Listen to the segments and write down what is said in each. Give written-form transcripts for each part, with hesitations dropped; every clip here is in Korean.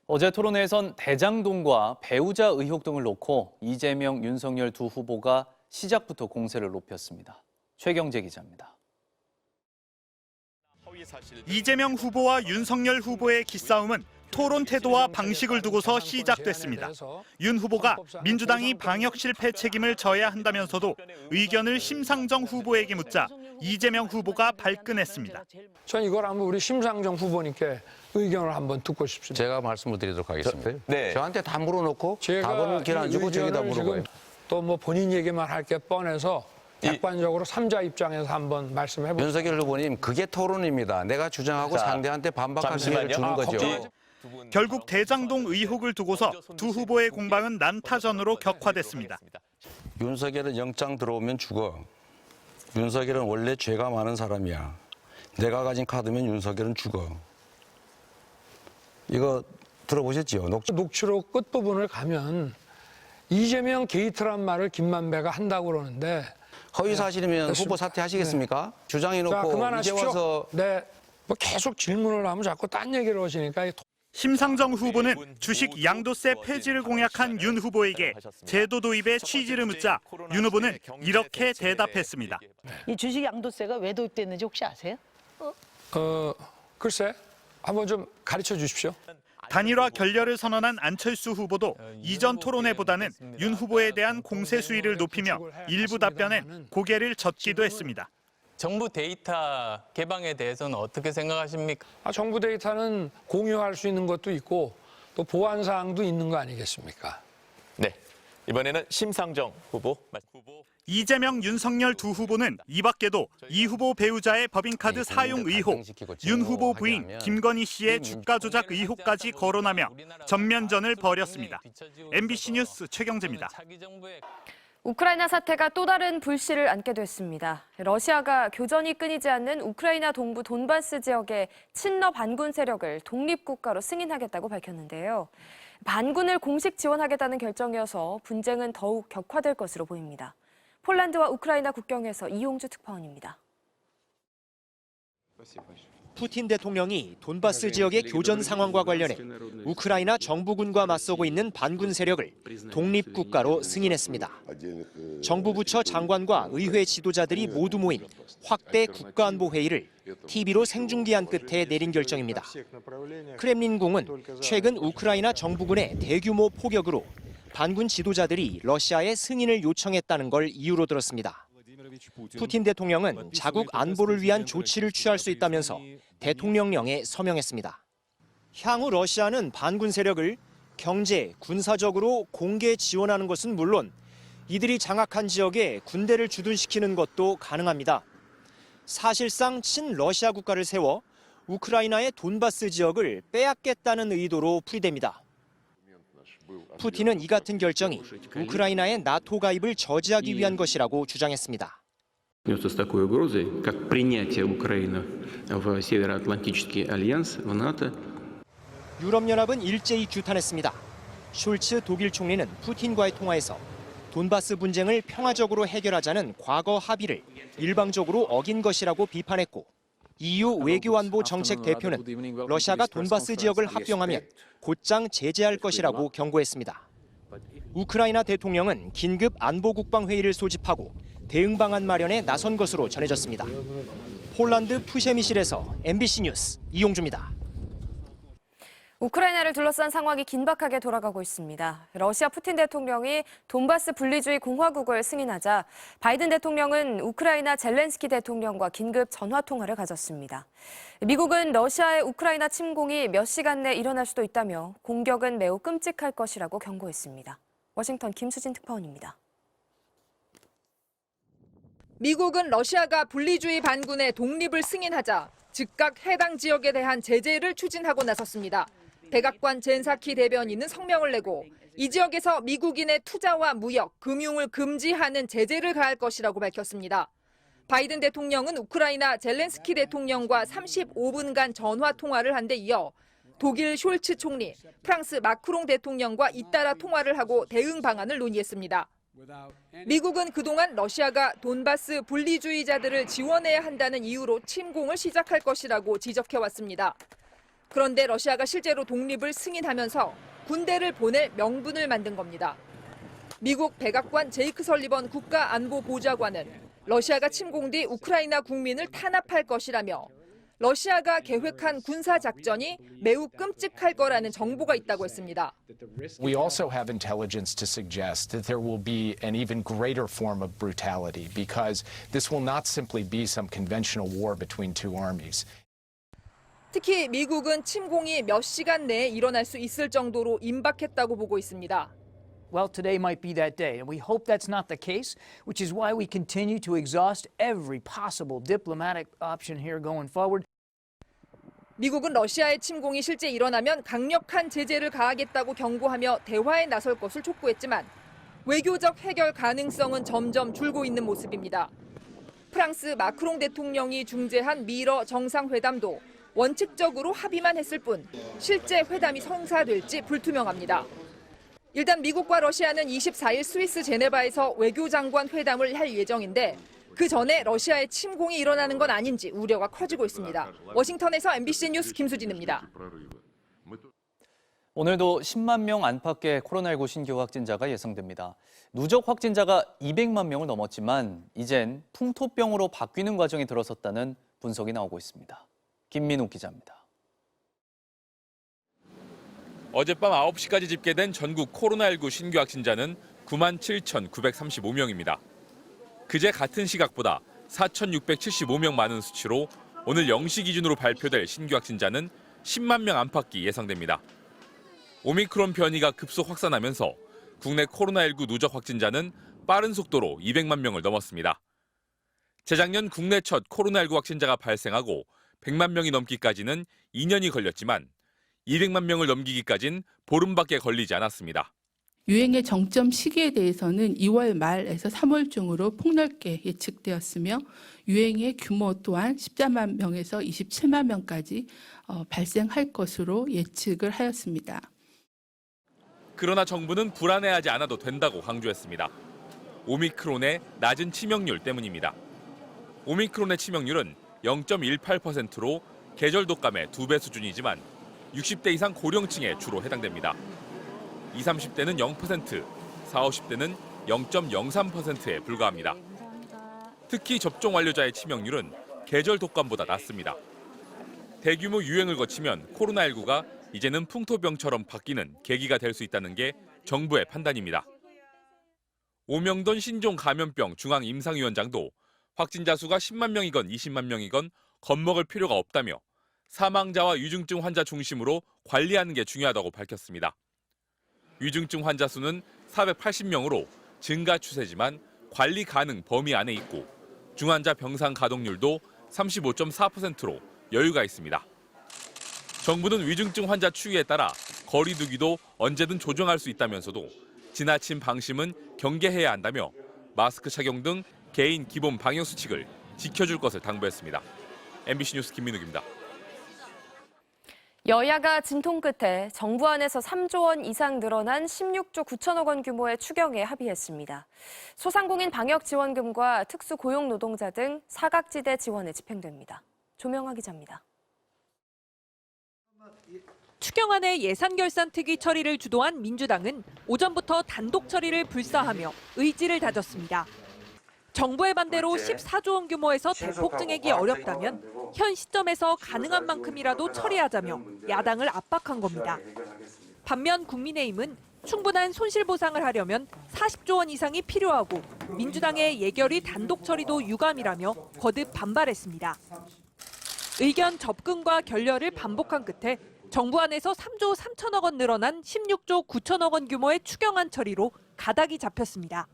어제 토론회에선 대장동과 배우자 의혹 등을 놓고 이재명, 윤석열 두 후보가 시작부터 공세를 높였습니다. 최경재 기자입니다. 이재명 후보와 윤석열 후보의 기싸움은 토론 태도와 방식을 두고서 시작됐습니다. 윤 후보가 민주당이 방역 실패 책임을 져야 한다면서도 의견을 심상정 후보에게 묻자 이재명 후보가 발끈했습니다. 전 이걸 한번 우리 심상정 후보님께 의견을 한번 듣고 싶습니다. 제가 말씀을 드리도록 하겠습니다. 네. 저한테 다 물어놓고 답은 길 안 주고 저기다 물어봐요. 또 뭐 본인 얘기만 할 게 뻔해서 객관적으로 3자 입장에서 한번 말씀해 보세요. 윤석열 후보님, 그게 토론입니다. 내가 주장하고 상대한테 반박할 기회를 주는 거죠. 결국 대장동 의혹을 두고서 두 후보의 공방은 난타전으로 격화됐습니다. 윤석열은 영장 들어오면 죽어. 윤석열은 원래 죄가 많은 사람이야. 내가 가진 카드면 윤석열은 죽어. 이거 들어보셨죠? 녹취록 끝부분을 가면 이재명 게이트란 말을 김만배가 한다고 그러는데 허위 사실이면 후보 사퇴하시겠습니까? 주장해놓고 자, 그만하십시오. 이제 와서 네, 뭐 계속 질문을 하면 자꾸 딴 얘기를 하시니까 심상정 후보는 주식 양도세 폐지를 공약한 윤 후보에게 제도 도입의 취지를 묻자 윤 후보는 이렇게 대답했습니다. 이 주식 양도세가 왜 도입됐는지 혹시 아세요? 글쎄 한번 좀 가르쳐 주십시오. 단일화 결렬을 선언한 안철수 후보도 이전 토론회보다는 윤 후보에 대한 공세 수위를 높이며 일부 답변엔 고개를 젓기도 했습니다. 정부 데이터 개방에 대해서는 어떻게 생각하십니까? 정부 데이터는 공유할 수 있는 것도 있고 또 보안 사항도 있는 거 아니겠습니까? 네. 이번에는 심상정 후보. 이재명, 윤석열 두 후보는 이 밖에도 이 후보 배우자의 법인카드 사용 의혹, 윤 후보 부인 김건희 씨의 주가 조작 의혹까지 거론하며 전면전을 벌였습니다. MBC 뉴스 최경재입니다. 우크라이나 사태가 또 다른 불씨를 안게 됐습니다. 러시아가 교전이 끊이지 않는 우크라이나 동부 돈바스 지역의 친러 반군 세력을 독립국가로 승인하겠다고 밝혔는데요. 반군을 공식 지원하겠다는 결정이어서 분쟁은 더욱 격화될 것으로 보입니다. 폴란드와 우크라이나 국경에서 이용주 특파원입니다. 푸틴 대통령이 돈바스 지역의 교전 상황과 관련해 우크라이나 정부군과 맞서고 있는 반군 세력을 독립국가로 승인했습니다. 정부 부처 장관과 의회 지도자들이 모두 모인 확대 국가안보회의를 TV로 생중계한 끝에 내린 결정입니다. 크렘린궁은 최근 우크라이나 정부군의 대규모 포격으로 반군 지도자들이 러시아의 승인을 요청했다는 걸 이유로 들었습니다. 푸틴 대통령은 자국 안보를 위한 조치를 취할 수 있다면서 대통령령에 서명했습니다. 향후 러시아는 반군 세력을 경제, 군사적으로 공개 지원하는 것은 물론 이들이 장악한 지역에 군대를 주둔시키는 것도 가능합니다. 사실상 친러시아 국가를 세워 우크라이나의 돈바스 지역을 빼앗겠다는 의도로 풀이됩니다. 푸틴은 이 같은 결정이 우크라이나의 나토 가입을 저지하기 위한 것이라고 주장했습니다. С такой угрозой, как принятие Украины в Североатлантический альянс, в НАТО. 유럽연합은 일제히 규탄했습니다. 숄츠 독일 총리는 푸틴과의 통화에서 돈바스 분쟁을 평화적으로 해결하자는 과거 합의를 일방적으로 어긴 것이라고 비판했고 EU 외교안보 정책 대표는 러시아가 돈바스 지역을 합병하면 곧장 제재할 것이라고 경고했습니다. 우크라이나 대통령은 긴급 안보국방회의를 소집하고 대응 방안 마련에 나선 것으로 전해졌습니다. 폴란드 푸셰미실에서 MBC 뉴스 이용주입니다. 우크라이나를 둘러싼 상황이 긴박하게 돌아가고 있습니다. 러시아 푸틴 대통령이 돈바스 분리주의 공화국을 승인하자 바이든 대통령은 우크라이나 젤렌스키 대통령과 긴급 전화통화를 가졌습니다. 미국은 러시아의 우크라이나 침공이 몇 시간 내 일어날 수도 있다며 공격은 매우 끔찍할 것이라고 경고했습니다. 워싱턴 김수진 특파원입니다. 미국은 러시아가 분리주의 반군의 독립을 승인하자 즉각 해당 지역에 대한 제재를 추진하고 나섰습니다. 백악관 젠사키 대변인은 성명을 내고 이 지역에서 미국인의 투자와 무역, 금융을 금지하는 제재를 가할 것이라고 밝혔습니다. 바이든 대통령은 우크라이나 젤렌스키 대통령과 35분간 전화 통화를 한 데 이어 독일 숄츠 총리, 프랑스 마크롱 대통령과 잇따라 통화를 하고 대응 방안을 논의했습니다. 미국은 그동안 러시아가 돈바스 분리주의자들을 지원해야 한다는 이유로 침공을 시작할 것이라고 지적해왔습니다. 그런데 러시아가 실제로 독립을 승인하면서 군대를 보낼 명분을 만든 겁니다. 미국 백악관 제이크 설리번 국가안보보좌관은 러시아가 침공 뒤 우크라이나 국민을 탄압할 것이라며 러시아가 계획한 군사작전이 매우 끔찍할 거라는 정보가 있다고 했습니다. We also have intelligence to suggest that there will be an even greater form of brutality because this will not simply be some conventional war between two armies. 특히 미국은 침공이 몇 시간 내에 일어날 수 있을 정도로 임박했다고 보고 있습니다. Well, today might be that day, and we hope that's not the case, which is why we continue to exhaust every possible diplomatic option here going forward. 미국은 러시아의 침공이 실제 일어나면 강력한 제재를 가하겠다고 경고하며 대화에 나설 것을 촉구했지만 외교적 해결 가능성은 점점 줄고 있는 모습입니다. 프랑스 마크롱 대통령이 중재한 미러 정상회담도 원칙적으로 합의만 했을 뿐 실제 회담이 성사될지 불투명합니다. 일단 미국과 러시아는 24일 스위스 제네바에서 외교장관 회담을 할 예정인데 그 전에 러시아의 침공이 일어나는 건 아닌지 우려가 커지고 있습니다. 워싱턴에서 MBC 뉴스 김수진입니다. 오늘도 10만 명 안팎의 코로나19 신규 확진자가 예상됩니다. 누적 확진자가 200만 명을 넘었지만 이젠 풍토병으로 바뀌는 과정에 들어섰다는 분석이 나오고 있습니다. 김민욱 기자입니다. 어젯밤 9시까지 집계된 전국 코로나19 신규 확진자는 97,935명입니다. 그제 같은 시각보다 4,675명 많은 수치로 오늘 0시 기준으로 발표될 신규 확진자는 10만 명 안팎이 예상됩니다. 오미크론 변이가 급속 확산하면서 국내 코로나19 누적 확진자는 빠른 속도로 200만 명을 넘었습니다. 재작년 국내 첫 코로나19 확진자가 발생하고 100만 명이 넘기까지는 2년이 걸렸지만 200만 명을 넘기기까진 보름밖에 걸리지 않았습니다. 유행의 정점 시기에 대해서는 2월 말에서 3월 중으로 폭넓게 예측되었으며 유행의 규모 또한 14만 명에서 27만 명까지 발생할 것으로 예측을 하였습니다. 그러나 정부는 불안해하지 않아도 된다고 강조했습니다. 오미크론의 낮은 치명률 때문입니다. 오미크론의 치명률은 0.18%로 계절 독감의 2배 수준이지만 60대 이상 고령층에 주로 해당됩니다. 20, 30대는 0%, 40, 50대는 0.03%에 불과합니다. 특히 접종 완료자의 치명률은 계절 독감보다 낮습니다. 대규모 유행을 거치면 코로나19가 이제는 풍토병처럼 바뀌는 계기가 될 수 있다는 게 정부의 판단입니다. 오명돈 신종 감염병 중앙임상위원장도 확진자 수가 10만 명이건 20만 명이건 겁먹을 필요가 없다며 사망자와 위중증 환자 중심으로 관리하는 게 중요하다고 밝혔습니다. 위중증 환자 수는 480명으로 증가 추세지만 관리 가능 범위 안에 있고 중환자 병상 가동률도 35.4%로 여유가 있습니다. 정부는 위중증 환자 추이에 따라 거리 두기도 언제든 조정할 수 있다면서도 지나친 방심은 경계해야 한다며 마스크 착용 등 개인 기본 방역 수칙을 지켜줄 것을 당부했습니다. MBC 뉴스 김민욱입니다. 여야가 진통 끝에 정부 안에서 3조 원 이상 늘어난 16조 9천억 원 규모의 추경에 합의했습니다. 소상공인 방역 지원금과 특수 고용 노동자 등 사각지대 지원에 집행됩니다. 조명아 기자입니다. 추경안의 예산결산특위 처리를 주도한 민주당은 오전부터 단독 처리를 불사하며 의지를 다졌습니다. 정부의 반대로 14조 원 규모에서 대폭 증액이 어렵다면 현 시점에서 가능한 만큼이라도 처리하자며 야당을 압박한 겁니다. 반면 국민의힘은 충분한 손실보상을 하려면 40조 원 이상이 필요하고 민주당의 예결위 단독 처리도 유감이라며 거듭 반발했습니다. 의견 접근과 결렬을 반복한 끝에 정부 안에서 3조 3천억 원 늘어난 16조 9천억 원 규모의 추경안 처리로 가닥이 잡혔습니다.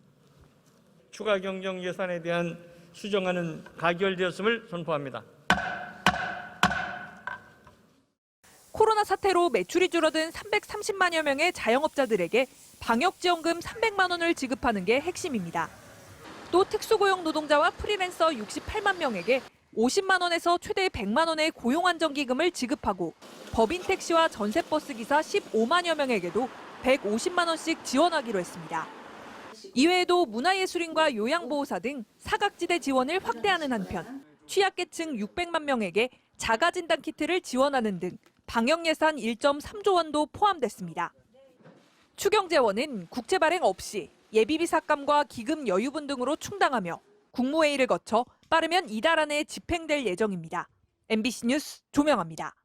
추가 경정 예산에 대한 수정안은 가결되었음을 선포합니다. 코로나 사태로 매출이 줄어든 330만여 명의 자영업자들에게 방역지원금 300만 원을 지급하는 게 핵심입니다. 또 특수고용 노동자와 프리랜서 68만 명에게 50만 원에서 최대 100만 원의 고용안정기금을 지급하고 법인 택시와 전세버스 기사 15만여 명에게도 150만 원씩 지원하기로 했습니다. 이외에도 문화예술인과 요양보호사 등 사각지대 지원을 확대하는 한편 취약계층 600만 명에게 자가진단키트를 지원하는 등 방역 예산 1.3조 원도 포함됐습니다. 추경재원은 국채 발행 없이 예비비 삭감과 기금 여유분 등으로 충당하며 국무회의를 거쳐 빠르면 이달 안에 집행될 예정입니다. MBC 뉴스 조명아입니다.